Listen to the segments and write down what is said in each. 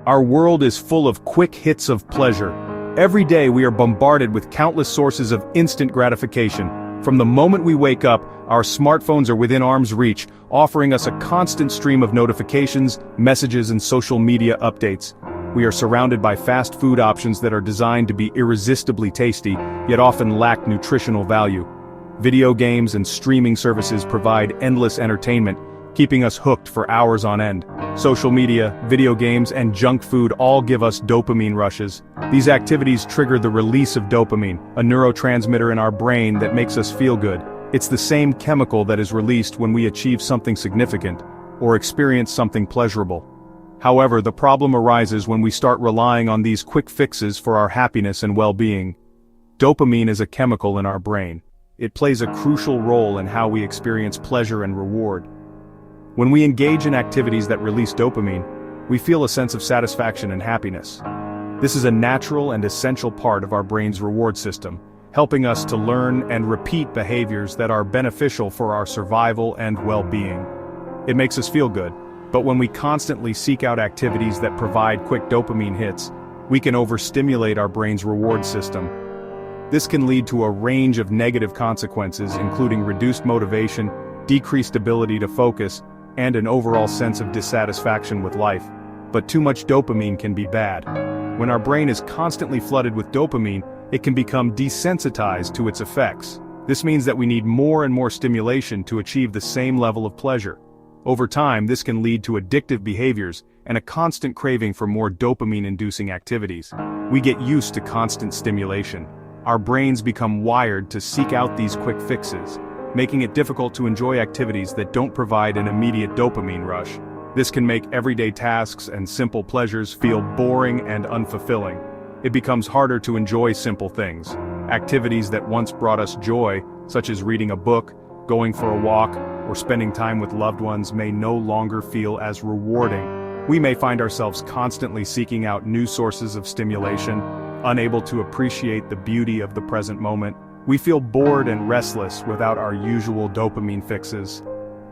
Our world is full of quick hits of pleasure. Every day we are bombarded with countless sources of instant gratification. From the moment we wake up, our smartphones are within arm's reach, offering us a constant stream of notifications, messages, and social media updates. We are surrounded by fast food options that are designed to be irresistibly tasty, yet often lack nutritional value. Video games and streaming services provide endless entertainment, keeping us hooked for hours on end. Social media, video games, and junk food all give us dopamine rushes. These activities trigger the release of dopamine, a neurotransmitter in our brain that makes us feel good. It's the same chemical that is released when we achieve something significant, or experience something pleasurable. However, the problem arises when we start relying on these quick fixes for our happiness and well-being. Dopamine is a chemical in our brain. It plays a crucial role in how we experience pleasure and reward. When we engage in activities that release dopamine, we feel a sense of satisfaction and happiness. This is a natural and essential part of our brain's reward system, helping us to learn and repeat behaviors that are beneficial for our survival and well-being. It makes us feel good, but when we constantly seek out activities that provide quick dopamine hits, we can overstimulate our brain's reward system. This can lead to a range of negative consequences, including reduced motivation, decreased ability to focus, and an overall sense of dissatisfaction with life. But too much dopamine can be bad. When our brain is constantly flooded with dopamine, it can become desensitized to its effects. This means that we need more and more stimulation to achieve the same level of pleasure. Over time, this can lead to addictive behaviors and a constant craving for more dopamine-inducing activities. We get used to constant stimulation. Our brains become wired to seek out these quick fixes, making it difficult to enjoy activities that don't provide an immediate dopamine rush. This can make everyday tasks and simple pleasures feel boring and unfulfilling. It becomes harder to enjoy simple things. Activities that once brought us joy, such as reading a book, going for a walk, or spending time with loved ones, may no longer feel as rewarding. We may find ourselves constantly seeking out new sources of stimulation, unable to appreciate the beauty of the present moment. We feel bored and restless without our usual dopamine fixes.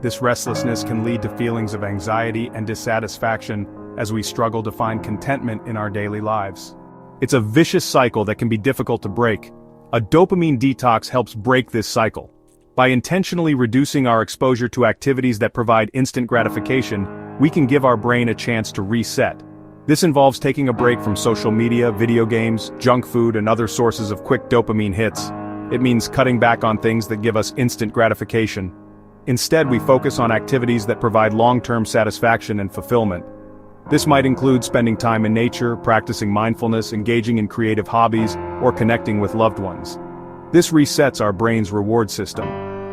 This restlessness can lead to feelings of anxiety and dissatisfaction as we struggle to find contentment in our daily lives. It's a vicious cycle that can be difficult to break. A dopamine detox helps break this cycle. By intentionally reducing our exposure to activities that provide instant gratification, we can give our brain a chance to reset. This involves taking a break from social media, video games, junk food, and other sources of quick dopamine hits. It means cutting back on things that give us instant gratification. Instead, we focus on activities that provide long-term satisfaction and fulfillment. This might include spending time in nature, practicing mindfulness, engaging in creative hobbies, or connecting with loved ones. This resets our brain's reward system.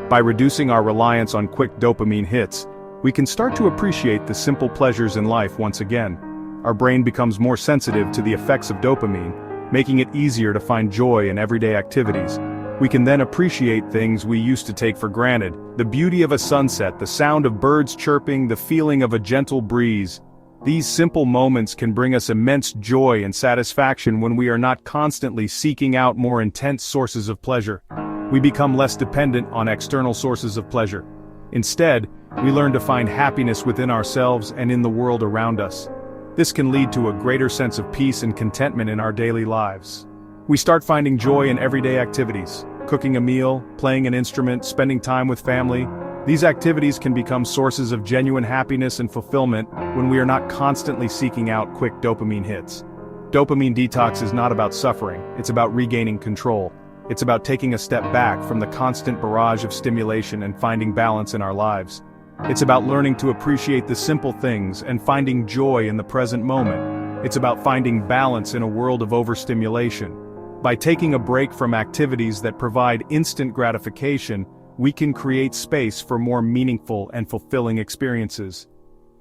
By reducing our reliance on quick dopamine hits, we can start to appreciate the simple pleasures in life once again. Our brain becomes more sensitive to the effects of dopamine, making it easier to find joy in everyday activities. We can then appreciate things we used to take for granted: the beauty of a sunset, the sound of birds chirping, the feeling of a gentle breeze. These simple moments can bring us immense joy and satisfaction when we are not constantly seeking out more intense sources of pleasure. We become less dependent on external sources of pleasure. Instead, we learn to find happiness within ourselves and in the world around us. This can lead to a greater sense of peace and contentment in our daily lives. We start finding joy in everyday activities: cooking a meal, playing an instrument, spending time with family. These activities can become sources of genuine happiness and fulfillment when we are not constantly seeking out quick dopamine hits. Dopamine detox is not about suffering, it's about regaining control. It's about taking a step back from the constant barrage of stimulation and finding balance in our lives. It's about learning to appreciate the simple things and finding joy in the present moment. It's about finding balance in a world of overstimulation. By taking a break from activities that provide instant gratification, we can create space for more meaningful and fulfilling experiences.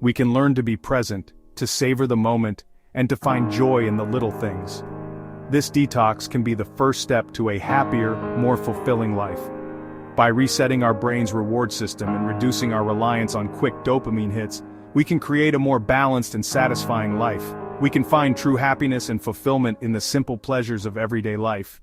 We can learn to be present, to savor the moment, and to find joy in the little things. This detox can be the first step to a happier, more fulfilling life. By resetting our brain's reward system and reducing our reliance on quick dopamine hits, we can create a more balanced and satisfying life. We can find true happiness and fulfillment in the simple pleasures of everyday life.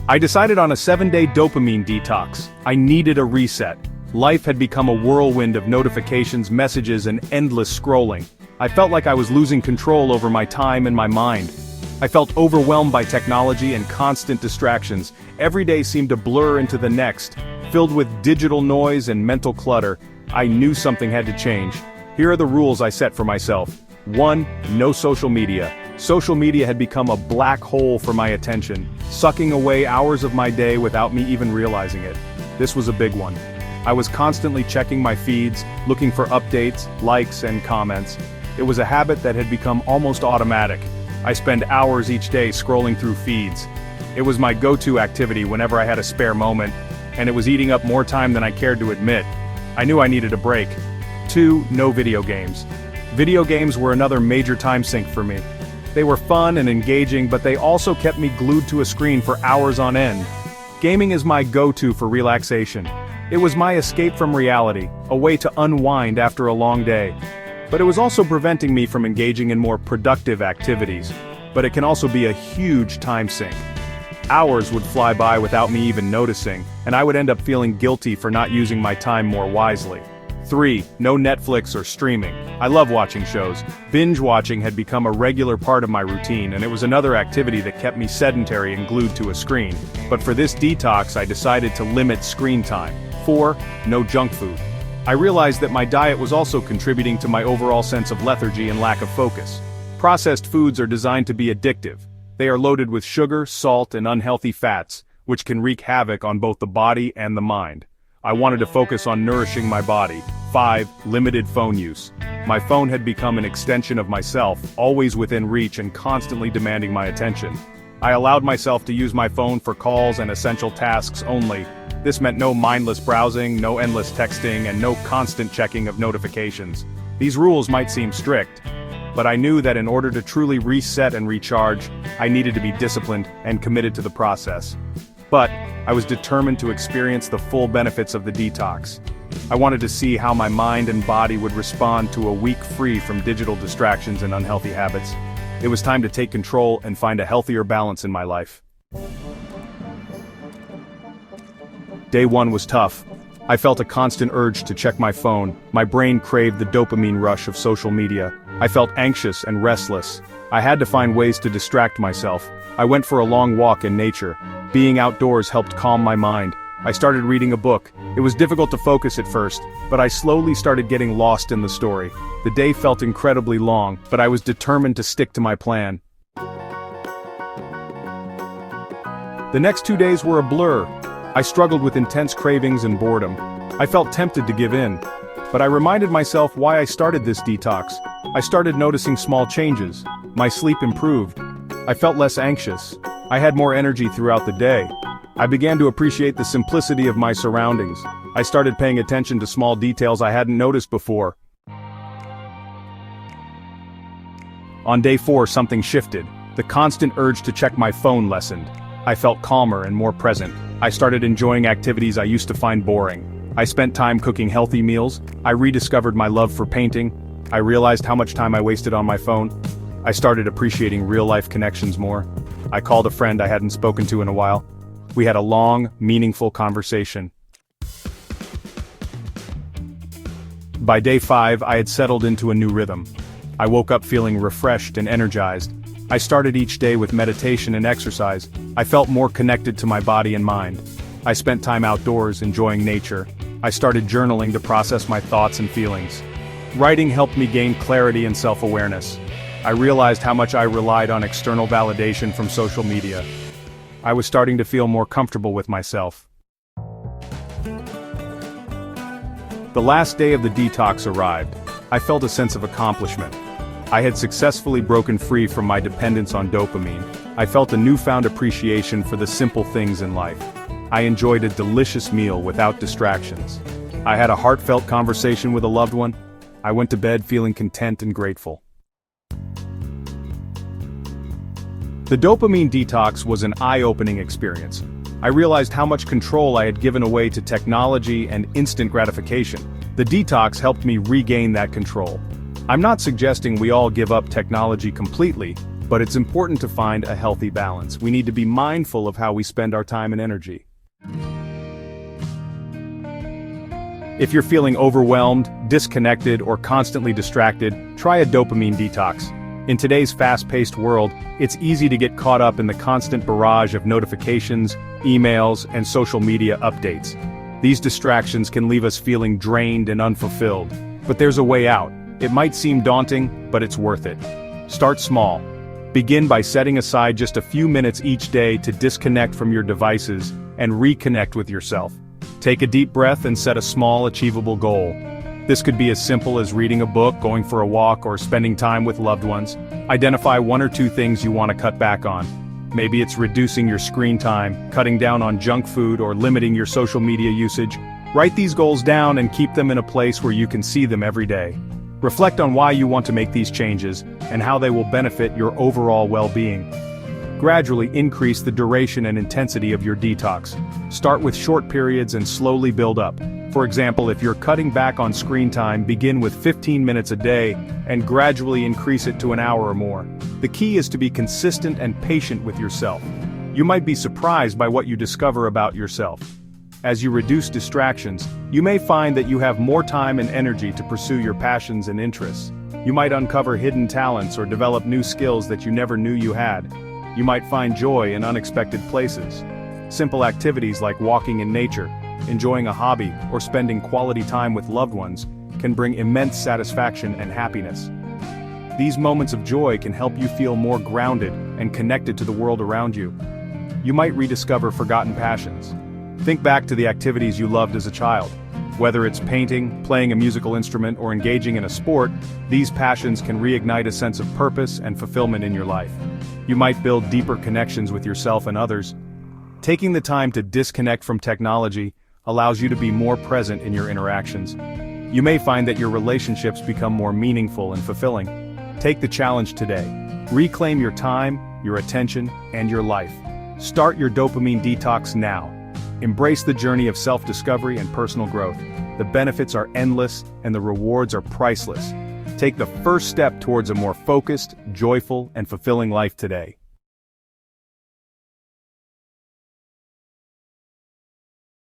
I decided on a 7-day dopamine detox. I needed a reset. Life had become a whirlwind of notifications, messages, and endless scrolling. I felt like I was losing control over my time and my mind. I felt overwhelmed by technology and constant distractions. Every day seemed to blur into the next. Filled with digital noise and mental clutter, I knew something had to change. Here are the rules I set for myself. 1. No social media. Social media had become a black hole for my attention, sucking away hours of my day without me even realizing it. This was a big one. I was constantly checking my feeds, looking for updates, likes, and comments. It was a habit that had become almost automatic. I spent hours each day scrolling through feeds. It was my go-to activity whenever I had a spare moment, and it was eating up more time than I cared to admit. I knew I needed a break. 2. No video games. Video games were another major time sink for me. They were fun and engaging, but they also kept me glued to a screen for hours on end. Gaming is my go-to for relaxation. It was my escape from reality, a way to unwind after a long day. But it was also preventing me from engaging in more productive activities. But it can also be a huge time sink. Hours would fly by without me even noticing, and I would end up feeling guilty for not using my time more wisely. 3. No Netflix or streaming. I love watching shows. Binge watching had become a regular part of my routine, and it was another activity that kept me sedentary and glued to a screen. But for this detox, I decided to limit screen time. 4. No junk food. I realized that my diet was also contributing to my overall sense of lethargy and lack of focus. Processed foods are designed to be addictive. They are loaded with sugar, salt, and unhealthy fats, which can wreak havoc on both the body and the mind. I wanted to focus on nourishing my body. 5. Limited phone use. My phone had become an extension of myself, always within reach and constantly demanding my attention. I allowed myself to use my phone for calls and essential tasks only. This meant no mindless browsing, no endless texting, and no constant checking of notifications. These rules might seem strict, but I knew that in order to truly reset and recharge, I needed to be disciplined and committed to the process. But I was determined to experience the full benefits of the detox. I wanted to see how my mind and body would respond to a week free from digital distractions and unhealthy habits. It was time to take control and find a healthier balance in my life. Day 1 was tough. I felt a constant urge to check my phone. My brain craved the dopamine rush of social media. I felt anxious and restless. I had to find ways to distract myself. I went for a long walk in nature. Being outdoors helped calm my mind. I started reading a book. It was difficult to focus at first, but I slowly started getting lost in the story. The day felt incredibly long, but I was determined to stick to my plan. The next 2 days were a blur. I struggled with intense cravings and boredom. I felt tempted to give in, but I reminded myself why I started this detox. I started noticing small changes. My sleep improved. I felt less anxious. I had more energy throughout the day. I began to appreciate the simplicity of my surroundings. I started paying attention to small details I hadn't noticed before. On day 4, something shifted. The constant urge to check my phone lessened. I felt calmer and more present. I started enjoying activities I used to find boring. I spent time cooking healthy meals. I rediscovered my love for painting. I realized how much time I wasted on my phone. I started appreciating real-life connections more. I called a friend I hadn't spoken to in a while. We had a long, meaningful conversation. By day 5, I had settled into a new rhythm. I woke up feeling refreshed and energized. I started each day with meditation and exercise. I felt more connected to my body and mind. I spent time outdoors, enjoying nature. I started journaling to process my thoughts and feelings. Writing helped me gain clarity and self-awareness. I realized how much I relied on external validation from social media. I was starting to feel more comfortable with myself. The last day of the detox arrived. I felt a sense of accomplishment. I had successfully broken free from my dependence on dopamine. I felt a newfound appreciation for the simple things in life. I enjoyed a delicious meal without distractions. I had a heartfelt conversation with a loved one. I went to bed feeling content and grateful. The dopamine detox was an eye-opening experience. I realized how much control I had given away to technology and instant gratification. The detox helped me regain that control. I'm not suggesting we all give up technology completely, but it's important to find a healthy balance. We need to be mindful of how we spend our time and energy. If you're feeling overwhelmed, disconnected, or constantly distracted, try a dopamine detox. In today's fast-paced world, it's easy to get caught up in the constant barrage of notifications, emails, and social media updates. These distractions can leave us feeling drained and unfulfilled. But there's a way out. It might seem daunting, but it's worth it. Start small. Begin by setting aside just a few minutes each day to disconnect from your devices and reconnect with yourself. Take a deep breath and set a small, achievable goal. This could be as simple as reading a book, going for a walk, or spending time with loved ones. Identify 1 or 2 things you want to cut back on. Maybe it's reducing your screen time, cutting down on junk food, or limiting your social media usage. Write these goals down and keep them in a place where you can see them every day. Reflect on why you want to make these changes and how they will benefit your overall well-being. Gradually increase the duration and intensity of your detox. Start with short periods and slowly build up. For example, if you're cutting back on screen time, begin with 15 minutes a day and gradually increase it to an hour or more. The key is to be consistent and patient with yourself. You might be surprised by what you discover about yourself. As you reduce distractions, you may find that you have more time and energy to pursue your passions and interests. You might uncover hidden talents or develop new skills that you never knew you had. You might find joy in unexpected places. Simple activities like walking in nature, enjoying a hobby, or spending quality time with loved ones can bring immense satisfaction and happiness. These moments of joy can help you feel more grounded and connected to the world around you. You might rediscover forgotten passions. Think back to the activities you loved as a child. Whether it's painting, playing a musical instrument, or engaging in a sport, these passions can reignite a sense of purpose and fulfillment in your life. You might build deeper connections with yourself and others. Taking the time to disconnect from technology allows you to be more present in your interactions. You may find that your relationships become more meaningful and fulfilling. Take the challenge today. Reclaim your time, your attention, and your life. Start your dopamine detox now. Embrace the journey of self-discovery and personal growth. The benefits are endless, and the rewards are priceless. Take the first step towards a more focused, joyful, and fulfilling life today.